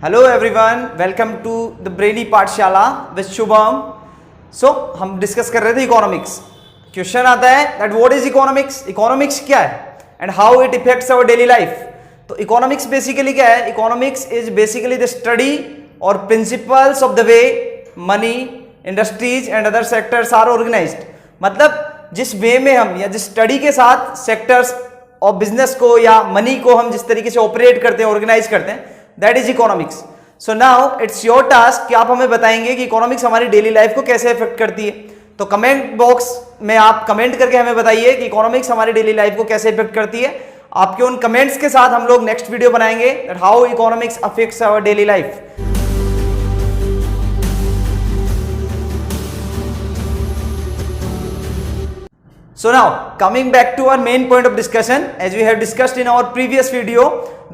Hello everyone, welcome to the brainy Pathshala with Shubham. So हम discuss कर रहे थे इकोनॉमिक्स। क्वेश्चन आता है that what is economics, economics क्या है and how it affects our daily life. तो इकोनॉमिक्स बेसिकली क्या है? Economics is basically the study और principles of the way money, industries and other sectors are organised. मतलब जिस वे में हम या जिस स्टडी के साथ सेक्टर्स और बिजनेस को या मनी को हम जिस तरीके से ऑपरेट करते हैं, ऑर्गेनाइज करते हैं, that is economics. So now it's your task कि आप हमें बताएंगे कि इकोनॉमिक्स हमारी डेली लाइफ को कैसे इफेक्ट करती है। तो कमेंट बॉक्स में आप कमेंट करके हमें बताइए कि इकोनॉमिक्स हमारी डेली लाइफ को कैसे इफेक्ट करती है। आपके उन कमेंट्स के साथ हम लोग नेक्स्ट वीडियो बनाएंगे that how economics affects our daily life. So now coming back to our main point of discussion, as we have discussed in our previous video,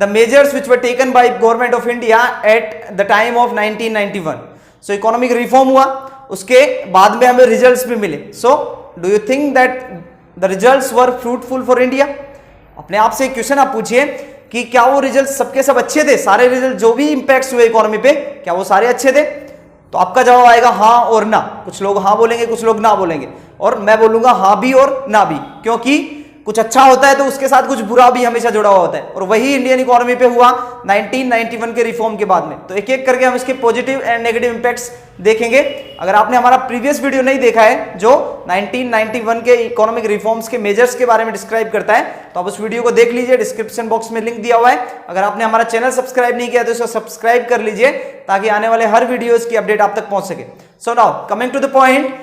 the measures which were taken by government of India at the time of 1991. So economic reform हुआ, उसके बाद में हमें results भी मिले. So do you think that the results were fruitful for India? अपने आप से एक क्वेश्चन आप पूछिए कि क्या वो रिजल्ट सबके सब अच्छे थे? सारे रिजल्ट जो भी इंपैक्ट हुए इकोनॉमी पे, क्या वो सारे अच्छे थे? तो आपका जवाब आएगा हाँ और ना। कुछ लोग हाँ बोलेंगे, कुछ लोग ना बोलेंगे, और मैं बोलूंगा हाँ भी और ना भी, क्योंकि कुछ अच्छा होता है तो उसके साथ कुछ बुरा भी हमेशा जुड़ा हुआ होता है, और वही इंडियन इकोनॉमी पे हुआ 1991 के रिफॉर्म के बाद में। तो एक एक करके हम इसके पॉजिटिव एंड नेगेटिव इंपैक्ट्स देखेंगे। अगर आपने हमारा प्रीवियस वीडियो नहीं देखा है जो 1991 के इकोनॉमिक रिफॉर्म्स के मेजर्स के बारे में डिस्क्राइब करता है, तो आप उस वीडियो को देख लीजिए, डिस्क्रिप्शन बॉक्स में लिंक दिया हुआ है। अगर आपने हमारा चैनल सब्सक्राइब नहीं किया तो इसे सब्सक्राइब कर लीजिए ताकि आने वाले हर वीडियोस की अपडेट आप तक पहुंच सके। So now coming to the point,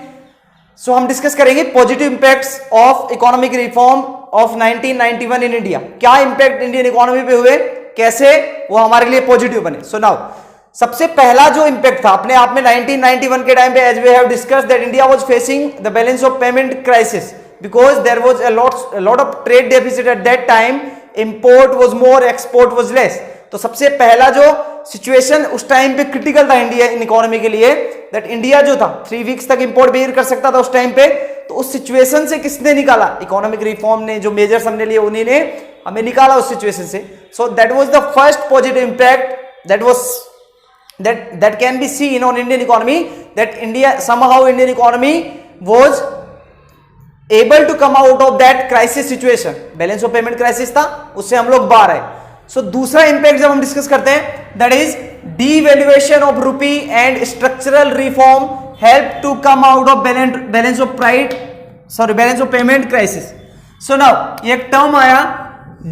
so हम डिस्कस करेंगे positive impacts of economic reform of 1991 in India. क्या इंपैक्ट इंडियन इकोनॉमी पे हुए, कैसे वो हमारे लिए पॉजिटिव बने। सो नाउ सबसे पहला जो इंपैक्ट था अपने आप में 1991 के टाइम पे, as we have discussed that India was facing the balance of payment crisis because there was a lot of trade deficit at that time. Import was more, export was less. तो सबसे पहला जो situation उस time पे critical था India in economy के लिए, that India जो था 3 वीक्स तक इंपोर्ट बेयर कर सकता था उस टाइम पे। तो उस सिचुएशन से किसने निकाला? इकोनॉमिक रिफॉर्म ने, जो मेजर्स हमने लिए उन्हीं ने हमें निकाला उस सिचुएशन से। So that was the first positive impact that can be seen on Indian economy, that somehow Indian economy was able to come out of that crisis situation. Balance of payment crisis था, उससे हम लोग बाहर आए। सो दूसरा impact जब हम discuss करते हैं, that is devaluation of rupee and structural reform help to come out of balance of payment crisis. So now ये एक टर्म आया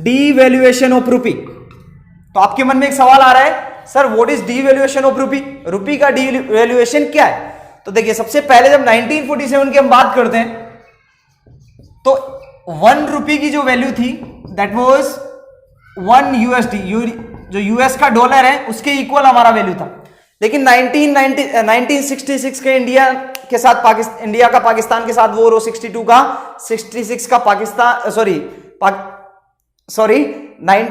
डीवैल्यूएशन ऑफ रूपी। तो आपके मन में एक सवाल आ रहा है, sir what is devaluation of रूपी? रूपी का डीवैल्यूएशन क्या है? तो देखिए, सबसे पहले जब 1947 की हम बात करते हैं तो 1 रुपी की जो वैल्यू थी दैट वाज 1 USD, जो यूएस का डॉलर है उसके इक्वल हमारा वैल्यू था। लेकिन 1966 के इंडिया का पाकिस्तान के साथ वॉर हो, 66 का पाकिस्तान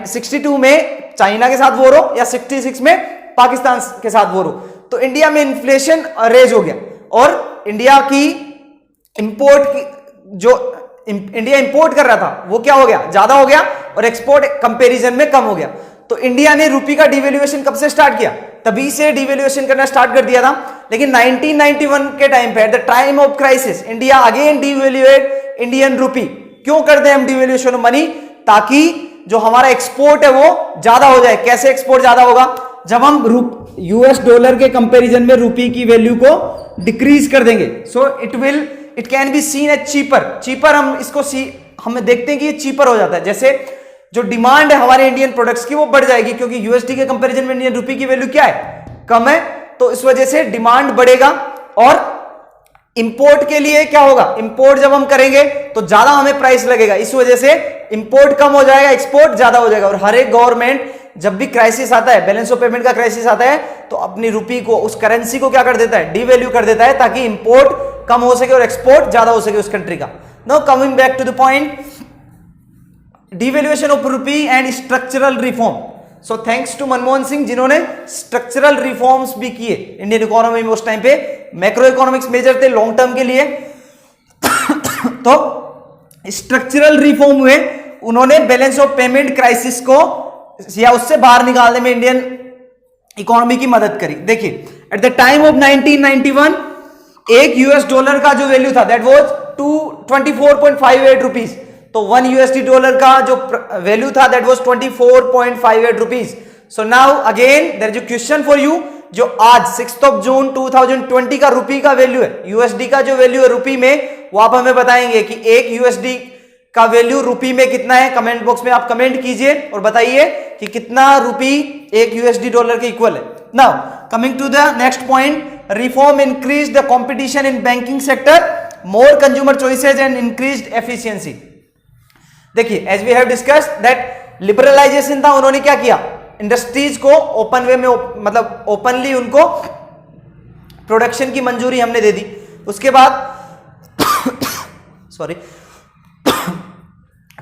62 में चाइना के साथ वॉर हो या 66 में पाकिस्तान के साथ वॉर हो, तो इंडिया में इन्फ्लेशन रेज हो गया और इंडिया की इंपोर्ट की जो इंडिया इंपोर्ट कर रहा था वो क्या हो गया? ज्यादा हो गया, और एक्सपोर्ट कंपैरिजन में कम हो गया। तो इंडिया ने रूपी का डिवैल्यूएशन कब से स्टार्ट किया? तभी से डिवैल्यूएशन करना स्टार्ट कर दिया था। लेकिन 1991 के टाइम पे, at the time of crisis, India again devaluate Indian rupee. क्यों करते हैं हम डिवैल्यूएशन ऑफ मनी? ताकि जो हमारा एक्सपोर्ट है वो ज्यादा हो जाए। कैसे एक्सपोर्ट ज्यादा होगा? जब हम यूएस डॉलर के कंपैरिजन में रूपी की वैल्यू को डिक्रीज कर देंगे। So it can be seen as cheaper. हम देखते हैं कि ये चीपर हो जाता है। जैसे जो डिमांड है हमारे इंडियन प्रोडक्ट्स की वो बढ़ जाएगी, क्योंकि यूएसडी के कंपैरिजन में इंडियन रूपी की वैल्यू क्या है? कम है। तो इस वजह से डिमांड बढ़ेगा, और इंपोर्ट के लिए क्या होगा? इंपोर्ट जब हम करेंगे तो ज्यादा हमें प्राइस लगेगा, इस वजह से इंपोर्ट कम हो जाएगा, एक्सपोर्ट ज्यादा हो जाएगा। और हर एक गवर्नमेंट जब भी क्राइसिस आता है, बैलेंस ऑफ पेमेंट का क्राइसिस आता है, तो अपनी रूपी को, उस करेंसी को क्या कर देता है? डीवैल्यू कर देता है, ताकि इंपोर्ट कम हो सके और एक्सपोर्ट ज्यादा हो सके उस कंट्री का। Now coming back to the point, devaluation of rupee and structural reform. So thanks to Manmohan Singh, जिन्होंने स्ट्रक्चरल रिफॉर्म्स भी किए इंडियन इकोनॉमी में। उस टाइम पे मैक्रो इकोनॉमिक्स मेजर थे लॉन्ग टर्म के लिए, तो स्ट्रक्चरल रिफॉर्म हुए। उन्होंने बैलेंस ऑफ पेमेंट क्राइसिस को या उससे बाहर निकालने में इंडियन इकोनॉमी की मदद करी। देखिए एट द टाइम ऑफ 1991 एक यूएस डॉलर का जो वैल्यू था दैट वाज 24.58 रुपीज। तो 1 यूएसडी डॉलर का जो वैल्यू था that was 24.58 rupees. So now again there is a question for you, जो आज 6 जून 2020 का रुपी का वैल्यू है, यूएसडी का जो वैल्यू है रुपी में, वो आप हमें बताएंगे कि एक यूएसडी का वैल्यू रुपी में कितना है। कमेंट बॉक्स में आप कमेंट कीजिए और बताइए कि कितना रुपी एक यूएसडी डॉलर के इक्वल है। Now coming to the next point, reform increase the competition in banking sector, more consumer choices and increased efficiency. देखिए as we have discussed that liberalisation था, उन्होंने क्या किया, इंडस्ट्रीज को ओपन वे में मतलब ओपनली उनको प्रोडक्शन की मंजूरी हमने दे दी। उसके बाद सॉरी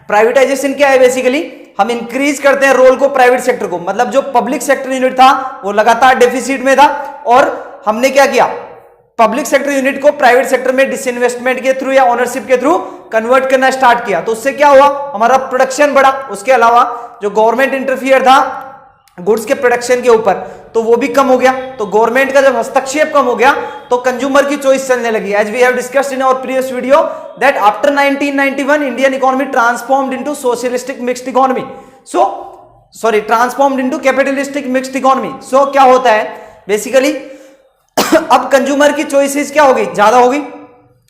प्राइवेटाइजेशन क्या है, बेसिकली हम इंक्रीज करते हैं रोल को प्राइवेट सेक्टर को, मतलब जो पब्लिक सेक्टर यूनिट था वो लगातार डेफिसिट में था और हमने क्या किया, पब्लिक सेक्टर यूनिट को प्राइवेट सेक्टर में डिसइन्वेस्टमेंट के थ्रू या ओनरशिप के थ्रू कन्वर्ट करना स्टार्ट किया। तो उससे क्या हुआ, हमारा प्रोडक्शन बढ़ा। उसके अलावा जो गवर्नमेंट इंटरफियर था गुड्स के प्रोडक्शन के ऊपर, तो वो भी कम हो गया। तो गवर्नमेंट का जब हस्तक्षेप कम हो गया तो कंज्यूमर की चॉइस चलने लगी। As we have discussed in our previous video that after 1991 Indian economy transformed into socialistic mixed economy, transformed into capitalistic mixed economy. So क्या होता है बेसिकली अब कंज्यूमर की चॉइसेस क्या होगी, ज्यादा होगी।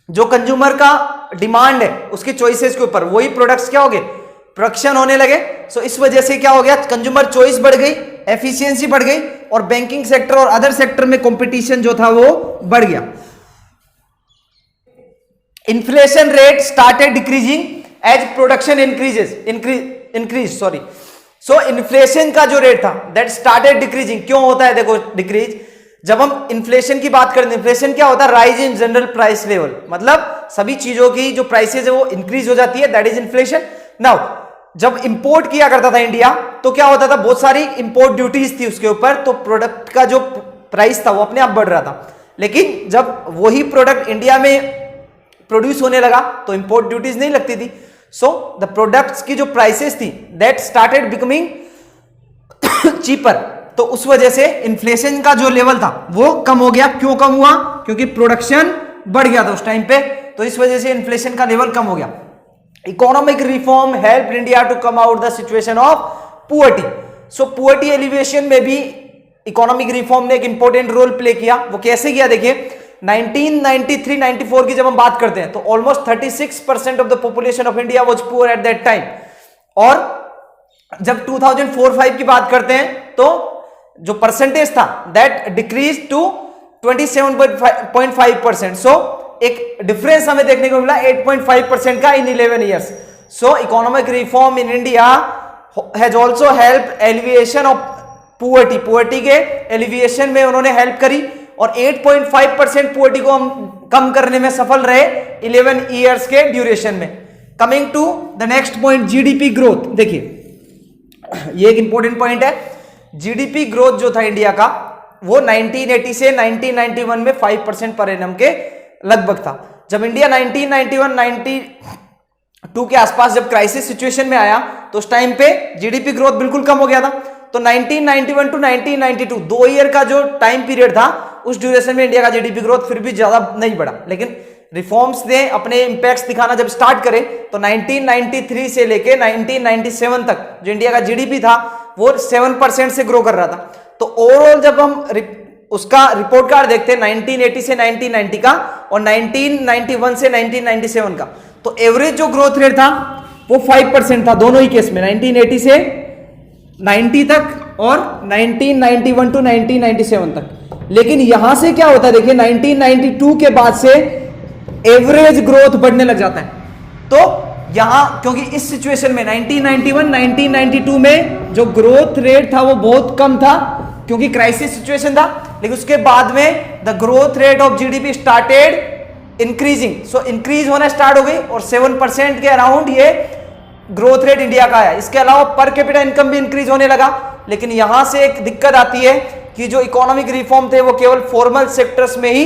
जो कंज्यूमर का डिमांड है उसकी चॉइसेस के ऊपर वही प्रोडक्ट्स क्या होंगे, प्रोडक्शन होने लगे। सो इस वजह से क्या हो गया, कंज्यूमर चॉइस बढ़ गई, एफिशिएंसी बढ़ गई और बैंकिंग सेक्टर और अदर सेक्टर में कंपटीशन जो था वो बढ़ गया। Inflation rate started decreasing as production increase so inflation का जो रेट था दैट स्टार्टेड डिक्रीजिंग। क्यों होता है, देखो डिक्रीज, जब हम इन्फ्लेशन की बात करते हैं, इन्फ्लेशन क्या होता है, rise in general price level, मतलब सभी चीजों की जो प्राइसेस है वो इंक्रीज हो जाती है, दैट इज इन्फ्लेशन। नाउ जब इंपोर्ट किया करता था इंडिया तो क्या होता था, बहुत सारी इंपोर्ट ड्यूटीज थी उसके ऊपर, तो प्रोडक्ट का जो प्राइस था वो अपने आप बढ़ रहा था। लेकिन जब वही प्रोडक्ट इंडिया में प्रोड्यूस होने लगा तो इंपोर्ट ड्यूटीज नहीं लगती थी। सो द प्रोडक्ट्स की जो प्राइसेस थी दैट स्टार्टेड बिकमिंग चीपर। तो उस वजह से इन्फ्लेशन का जो लेवल था वो कम हो गया। क्यों कम हुआ, क्योंकि प्रोडक्शन बढ़ गया था उस टाइम पे, तो इस वजह से इन्फ्लेशन का लेवल कम हो गया। Economic reform help India to come out the situation of poverty. So poverty alleviation में भी इकोनॉमिक रिफॉर्म ने एक इंपॉर्टेंट रोल प्ले किया। वो कैसे किया, देखिए 1993-94 की जब हम बात करते हैं तो almost 36% of the population of India was poor eight that time. और जब 2004-5 की बात करते हैं तो जो परसेंटेज था दैट डिक्रीज टू 27.5%। सो एक डिफरेंस हमें देखने को मिला 8.5% का इन 11 years. So economic reform in India has also help alleviation of poverty के एलिविएशन में उन्होंने हेल्प करी और 8.5% पुअर्टी को हम कम करने में सफल रहे 11 ईयर्स के ड्यूरेशन में। Coming to the next point, GDP growth. देखिए ये एक इंपॉर्टेंट पॉइंट है। जीडीपी ग्रोथ जो था इंडिया का वो 1980 से 1991 में 5% पर एनम के लगभग था। जब इंडिया 1991-92 के आसपास जब क्राइसिस सिचुएशन में आया तो उस टाइम पे जीडीपी ग्रोथ बिल्कुल कम हो गया था। तो 1991 टू 1992 2 ईयर का जो टाइम पीरियड था उस ड्यूरेशन में इंडिया का जीडीपी ग्रोथ फिर भी ज्यादा नहीं बढ़ा। लेकिन रिफॉर्म्स ने अपने इंपैक्ट्स दिखाना जब स्टार्ट करे तो 1993 से लेके 1997 तक जो इंडिया का जीडीपी था वो 7% से ग्रो कर रहा था। तो ओवरऑल जब हम उसका रिपोर्ट कार्ड देखते हैं 1980 से 1990 का और 1991 से 1997 का, तो एवरेज जो ग्रोथ रेट था वो 5% था दोनों ही केस में, 1980 से 90 तक और 1991 टू 1997 तक। लेकिन यहां से क्या होता है, देखिए 1992 के बाद से एवरेज ग्रोथ बढ़ने लग जाता है। तो यहां क्योंकि इस सिचुएशन में 1991-1992 में जो ग्रोथ रेट था वो बहुत कम था क्योंकि क्राइसिस सिचुएशन था, लेकिन उसके बाद में the growth rate of GDP started increasing. So increase होना स्टार्ट हो गई और 7% के अराउंड ये ग्रोथ रेट इंडिया का है। इसके अलावा पर कैपिटा इनकम भी इंक्रीज होने लगा। लेकिन यहां से एक दिक्कत आती है कि जो इकोनॉमिक रिफॉर्म थे वो केवल फॉर्मल सेक्टर्स में ही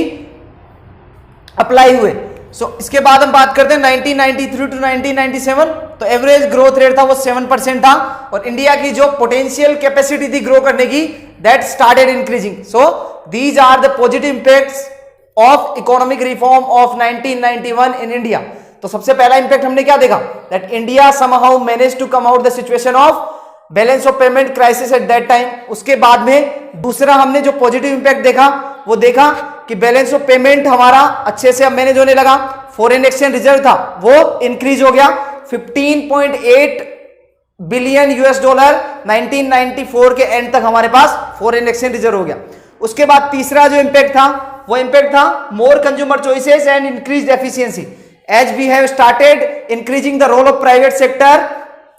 अप्लाई हुए। सो इसके बाद हम बात करते हैं 1993 टू 1997, तो एवरेज ग्रोथ रेट था वो 7% था और इंडिया की जो पोटेंशियल कैपेसिटी थी ग्रो करने की that started increasing. So these are the positive impacts of economic reform of 1991 in India. तो सबसे पहला इंपैक्ट हमने क्या देखा, that India somehow managed to come out the situation of balance of payment crisis eight that time. उसके बाद में दूसरा हमने जो पॉजिटिव इंपैक्ट देखा वो देखा कि बैलेंस ऑफ पेमेंट हमारा अच्छे से अब मैनेज होने लगा. फॉरेन एक्सचेंज रिजर्व था वो इंक्रीज हो गया 15.8 बिलियन यूएस डॉलर 1994 के एंड तक हमारे पास फॉरेन एक्सचेंज रिजर्व हो गया. उसके बाद तीसरा जो इंपैक्ट था वो इंपैक्ट था more consumer choices and increased efficiency as we have started increasing the role of private sector.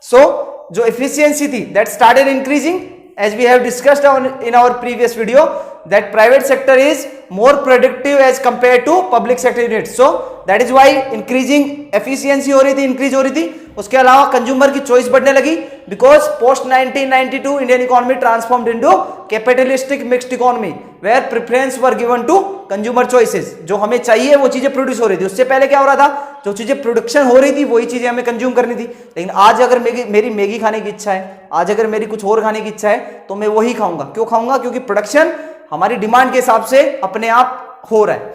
So जो एफिशिएंसी थी that started increasing as we have discussed in our previous video that private sector is more productive as compare to public sector units. So that is why increasing efficiency हो रही थी, increase हो रही थी. उसके अलावा consumer की choice बढ़ने लगी because post 1992 Indian economy transformed into capitalistic mixed economy where preference were given to consumer choices. जो हमें चाहिए वो चीजें प्रोड्यूस हो रही थी. उससे पहले क्या हो रहा था, जो चीजें प्रोडक्शन हो रही थी वही चीजें हमें कंज्यूम करनी थी. लेकिन आज अगर मेरी मैगी खाने की इच्छा है, आज अगर मेरी कुछ और खाने की इच्छा है तो मैं वही खाऊंगा. क्यों खाऊंगा? क्योंकि प्रोडक्शन हमारी डिमांड के हिसाब से अपने आप हो रहा है,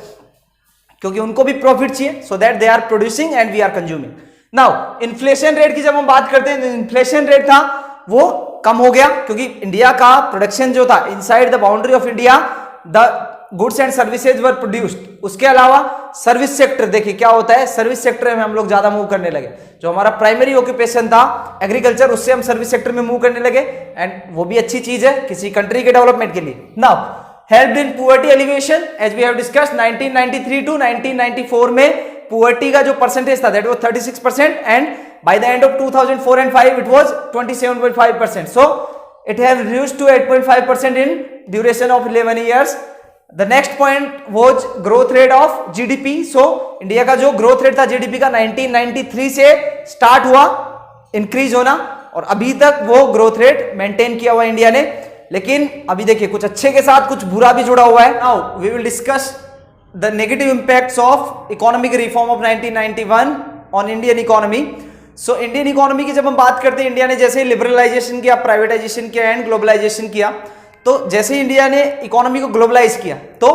क्योंकि उनको भी प्रॉफिट चाहिए. So that they are producing and we are consuming. Now inflation rate की जब हम बात करते हैं, इन्फ्लेशन रेट था वो कम हो गया क्योंकि इंडिया का प्रोडक्शन जो था inside the boundary of India the goods and services were produced. उसके अलावा सर्विस सेक्टर देखिए क्या होता है, सर्विस सेक्टर में हम लोग ज्यादा मूव करने लगे. जो हमारा प्राइमरी ऑक्यूपेशन था एग्रीकल्चर, उससे हम सर्विस सेक्टर में मूव करने लगे एंड वो भी अच्छी चीज है किसी कंट्री के डेवलपमेंट के लिए. Now helped in poverty alleviation as we have discussed 1993 to 1994 में पुअर्टी का जो परसेंटेज था that was 36% and by the end of 2004 and 5 it was 27.5%. So it have reduced to 8.5% in duration of 11 years. The next point was growth rate of GDP. So India का जो growth rate था GDP का 1993 से start हुआ increase होना और अभी तक वो ग्रोथ रेट मेंटेन किया हुआ इंडिया ने. लेकिन अभी देखिए कुछ अच्छे के साथ कुछ बुरा भी जुड़ा हुआ है. Now we will discuss the negative impacts of economic reform of 1991 on Indian economy. So Indian economy की जब हम बात करते हैं, इंडिया ने जैसे लिबरलाइजेशन किया, प्राइवेटाइजेशन किया एंड ग्लोबलाइजेशन किया, तो जैसे इंडिया ने इकोनॉमी को ग्लोबलाइज किया तो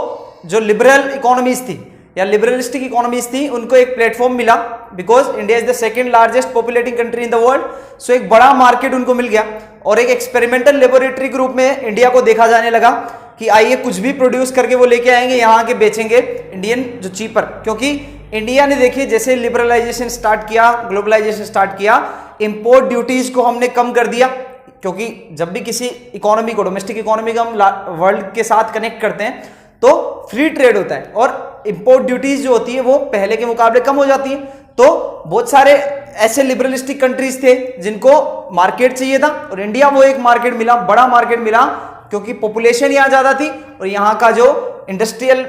जो लिबरल इकोनॉमीज थी या लिबरलिस्टिक इकोनॉमीज थी उनको एक प्लेटफॉर्म मिला because India is the second largest populating country in the world. So एक बड़ा मार्केट उनको मिल गया और एक एक्सपेरिमेंटल लेबोरेटरी के रूप में इंडिया को देखा जाने लगा कि आइए कुछ भी प्रोड्यूस करके वो लेके आएंगे, यहाँ के बेचेंगे इंडियन जो चीपर. क्योंकि इंडिया ने देखिए जैसे लिबरलाइजेशन स्टार्ट किया, ग्लोबलाइजेशन स्टार्ट किया, इंपोर्ट ड्यूटीज को हमने कम कर दिया. क्योंकि जब भी किसी इकोनॉमी को, डोमेस्टिक इकोनॉमी को हम वर्ल्ड के साथ कनेक्ट करते हैं तो फ्री ट्रेड होता है और इंपोर्ट ड्यूटीज जो होती है वो पहले के मुकाबले कम हो जाती है. तो बहुत सारे ऐसे लिबरलिस्टिक कंट्रीज थे जिनको मार्केट चाहिए था और इंडिया वो एक मार्केट मिला, बड़ा मार्केट मिला क्योंकि पॉपुलेशन यहाँ ज्यादा थी और यहाँ का जो इंडस्ट्रियल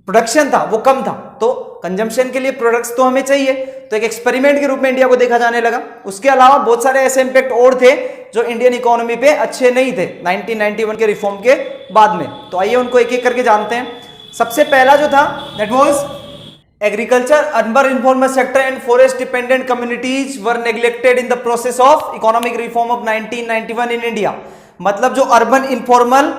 प्रोडक्शन था वो कम था. तो कंजम्पशन के लिए प्रोडक्ट्स तो हमें चाहिए, तो एक एक्सपेरिमेंट के रूप में इंडिया को देखा जाने लगा. उसके अलावा बहुत सारे ऐसे इंपैक्ट और थे जो इंडियन इकोनॉमी पे अच्छे नहीं थे 1991 के रिफॉर्म के बाद में. तो आइए उनको एक एक करके जानते हैं. सबसे पहला जो था that was agriculture, urban informal sector and forest dependent communities were neglected in the process of economic reform of 1991 in India. मतलब जो अर्बन इन्फॉर्मल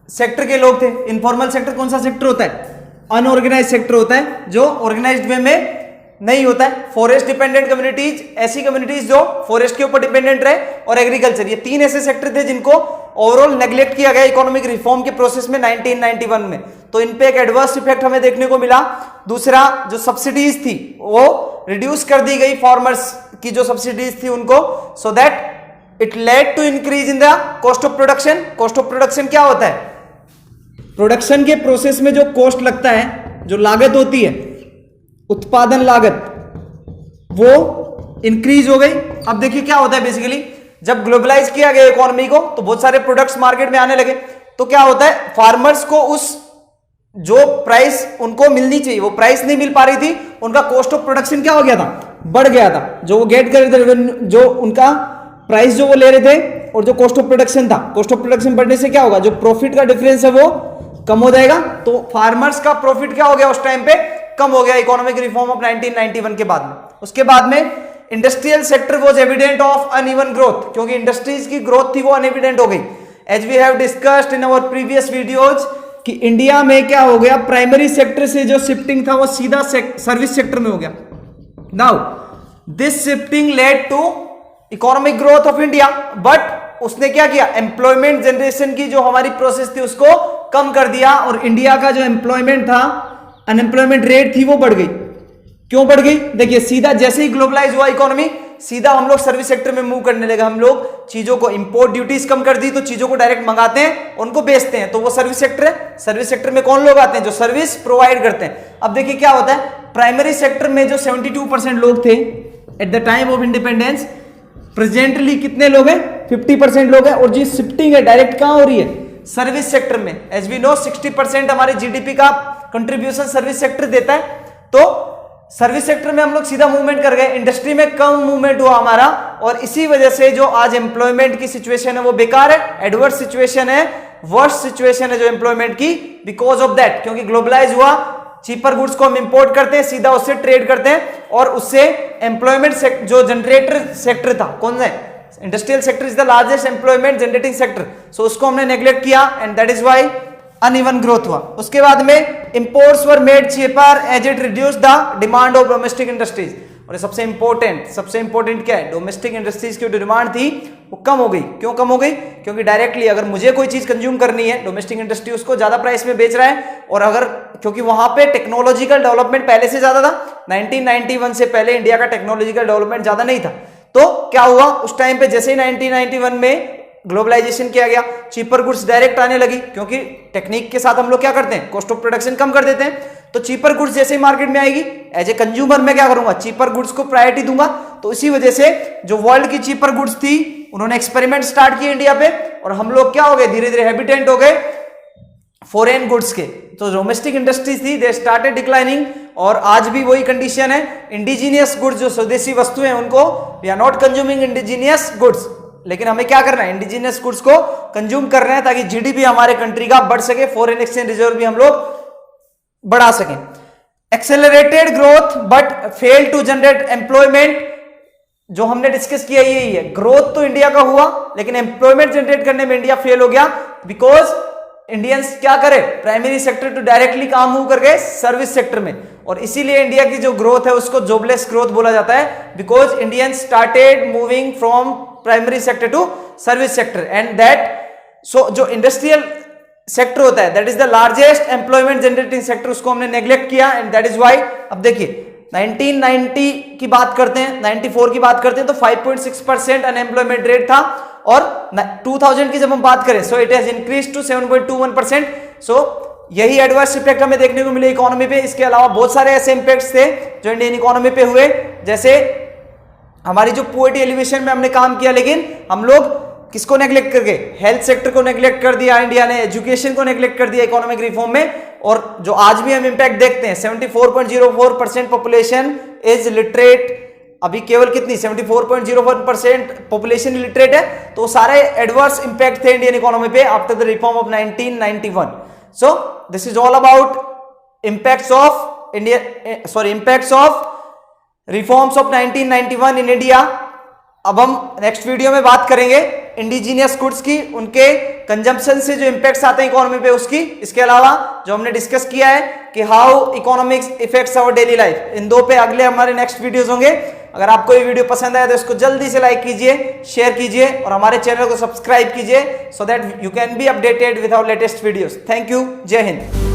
सेक्टर के लोग थे, इन्फॉर्मल सेक्टर कौन सा सेक्टर होता है? अनऑर्गेनाइज सेक्टर होता है जो ऑर्गेनाइज्ड वे में नहीं होता है. फॉरेस्ट डिपेंडेंट कम्युनिटीज, ऐसी कम्युनिटीज जो फॉरेस्ट के ऊपर डिपेंडेंट रहे, और एग्रीकल्चर, ये तीन ऐसे सेक्टर थे जिनको ओवरऑल नेग्लेक्ट किया गया इकोनॉमिक रिफॉर्म के प्रोसेस में 1991 में. तो इन पे एक एडवर्स इफेक्ट हमें देखने को मिला. दूसरा जो सब्सिडीज थी वो रिड्यूस कर दी गई, फार्मर्स की जो सब्सिडीज थी उनको, so that it led to increase in the cost of production. Cost of production क्या होता है? प्रोडक्शन के प्रोसेस में जो कॉस्ट लगता है, जो लागत होती है, उत्पादन लागत, वो इंक्रीज हो गई. अब देखिए क्या होता है बेसिकली, जब ग्लोबलाइज किया गया इकोनॉमी को तो बहुत सारे प्रोडक्ट्स मार्केट में आने लगे. तो क्या होता है, फार्मर्स को उस जो प्राइस उनको मिलनी चाहिए वो प्राइस नहीं मिल पा रही थी. उनका कॉस्ट ऑफ प्रोडक्शन क्या हो गया था? बढ़ गया था. जो वो गेट कर रहे थे, जो उनका प्राइस जो वो ले रहे थे और जो कॉस्ट ऑफ प्रोडक्शन था, कॉस्ट ऑफ प्रोडक्शन बढ़ने से क्या होगा, जो प्रॉफिट का डिफरेंस है वो कम हो जाएगा. तो फार्मर्स का प्रॉफिट क्या हो गया उस टाइम पे? कम हो गया इकोनॉमिक रिफॉर्म ऑफ 1991 के बाद में. उसके बाद में industrial sector was evident of uneven growth, क्योंकि इंडस्ट्रीज की ग्रोथ थी वो अनएविडेंट हो गई. As we have discussed in our previous videos कि इंडिया में क्या हो गया, प्राइमरी सेक्टर से जो शिफ्टिंग था वो सीधा सर्विस सेक्टर में हो गया. Now this shifting led to economic growth of India, but उसने क्या किया, एम्प्लॉयमेंट जनरेशन की जो हमारी प्रोसेस थी उसको कम कर दिया और इंडिया का जो एम्प्लॉयमेंट था, अनएम्प्लॉयमेंट रेट थी वो बढ़ गई. क्यों बढ़ गई? देखिए सीधा जैसे ही ग्लोबलाइज हुआ इकोनॉमी, सीधा हम लोग सर्विस सेक्टर में मूव करने लगे. हम लोग चीजों को इंपोर्ट ड्यूटीज कम कर दी तो चीजों को डायरेक्ट मंगाते हैं, उनको बेचते हैं, तो वो सर्विस सेक्टर है. सर्विस सेक्टर में कौन लोग आते हैं? जो सर्विस प्रोवाइड करते हैं. अब देखिए क्या होता है, प्राइमरी सेक्टर में जो 72% लोग थे eight the time of independence, presently कितने लोग हैं? 50% लोग हैं. और जी शिफ्टिंग है डायरेक्ट कहां हो रही है? सर्विस सेक्टर में. एज वी नो 60% हमारे जीडीपी का कंट्रीब्यूशन सर्विस सेक्टर देता है. तो सर्विस सेक्टर में हम लोग सीधा मूवमेंट कर गए, इंडस्ट्री में कम मूवमेंट हुआ हमारा, और इसी वजह से जो आज एम्प्लॉयमेंट की सिचुएशन है वो बेकार है, एडवर्स सिचुएशन है, वर्स्ट सिचुएशन है जो एम्प्लॉयमेंट की, बिकॉज ऑफ दैट. क्योंकि ग्लोबलाइज हुआ, चीपर गुड्स को हम इंपोर्ट करते हैं, सीधा उससे ट्रेड करते हैं, और उससे एम्प्लॉयमेंट जो जनरेटर सेक्टर था, कौन है? Industrial sector is the largest employment generating sector. So उसको हमने नेग्लेक्ट किया and that is why uneven growth हुआ. उसके बाद में imports were made cheaper as it reduce the demand of domestic industries. और सबसे इंपॉर्टेंट क्या है? डोमेस्टिक इंडस्ट्रीज की जो डिमांड थी वो कम हो गई. क्यों कम हो गई? क्योंकि डायरेक्टली अगर मुझे कोई चीज कंज्यूम करनी है, डोमेस्टिक इंडस्ट्री उसको ज्यादा प्राइस में बेच रहा है, और अगर क्योंकि वहां पे टेक्नोलॉजिकल डेवलपमेंट पहले से ज्यादा था, 1991 से पहले इंडिया का टेक्नोलॉजिकल डेवलपमेंट ज्यादा नहीं था. तो क्या हुआ उस टाइम पे, जैसे ही 1991 में ग्लोबलाइजेशन किया गया, चीपर गुड्स डायरेक्ट आने लगी, क्योंकि टेक्निक के साथ हम लोग क्या करते हैं, कॉस्ट ऑफ प्रोडक्शन कम कर देते हैं. तो चीपर गुड्स जैसे ही मार्केट में आएगी, एज ए कंज्यूमर मैं क्या करूंगा, चीपर गुड्स को प्रायोरिटी दूंगा. तो इसी वजह से जो वर्ल्ड की चीपर गुड्स थी उन्होंने एक्सपेरिमेंट स्टार्ट किए इंडिया पे, और हम लोग क्या हो गए, धीरे धीरे हैबिटेंट हो गए फॉरेन गुड्स के. तो डोमेस्टिक इंडस्ट्रीज थी, दे स्टार्टेड डिक्लाइनिंग, और आज भी वही कंडीशन है. इंडिजीनियस गुड्स जो स्वदेशी वस्तु है उनको, we are not consuming indigenous goods, लेकिन हमें क्या करना है, इंडिजीनियस गुड्स को कंज्यूम कर रहे हैं ताकि जीडीपी हमारे कंट्री का बढ़ सके, फॉरेन एक्सचेंज रिजर्व भी हम लोग बढ़ा सकें. Accelerated growth but fail to generate employment, जो हमने डिस्कस किया यही है. ग्रोथ तो इंडिया का हुआ लेकिन एम्प्लॉयमेंट जनरेट करने में इंडिया फेल हो गया, बिकॉज इंडियंस क्या करे, प्राइमरी सेक्टर टू डायरेक्टली काम मूव कर गए सर्विस सेक्टर में. और इसीलिए इंडिया की जो ग्रोथ है उसको जॉबलेस ग्रोथ बोला जाता है, because Indians started moving from primary sector to service sector, and that so जो इंडस्ट्रियल सेक्टर होता है that is the largest employment generating sector, उसको हमने नेग्लेक्ट किया, एंड दैट इज व्हाई. अब देखिए 1990 की बात करते हैं, 94 की बात करते हैं, तो 5.6% अनएम्प्लॉयमेंट रेट था, और 2000 की जब हम बात करें, so it has increase to 7.21%. सो यही एडवर्स इफेक्ट हमें देखने को मिले इकोनॉमी पे. इसके अलावा बहुत सारे ऐसे इंपैक्ट्स थे जो इंडियन इकोनॉमी पे हुए, जैसे हमारी जो पॉवर्टी एलिवेशन में हमने काम किया, लेकिन हम लोग किसको नेग्लेक्ट करके, हेल्थ सेक्टर को नेग्लेक्ट कर दिया इंडिया ने, एजुकेशन को नेग्लेक्ट कर दिया इकोनॉमिक रिफॉर्म में. और जो आज भी हम इंपैक्ट देखते हैं, 74.04% पॉपुलेशन इज लिटरेट. अभी केवल कितनी, 74.04% पॉपुलेशन लिटरेट है. तो सारे एडवर्स इंपैक्ट थे इंडियन इकोनॉमी पे after the reform of 1991. So this is all about impacts of impacts of reforms of 1991 in India. अब हम नेक्स्ट वीडियो में बात करेंगे इंडिजीनियस गुड्स की, उनके कंजम्पशन से जो इंपैक्ट्स आते हैं इकोनॉमी पे उसकी. इसके अलावा जो हमने डिस्कस किया है कि how economics affects our daily life, इन दो पे अगले हमारे नेक्स्ट वीडियोस होंगे. अगर आपको ये वीडियो पसंद आया तो इसको जल्दी से लाइक कीजिए, शेयर कीजिए, और हमारे चैनल को सब्सक्राइब कीजिए, so that you can be updated with our latest videos. Thank you. जय हिंद.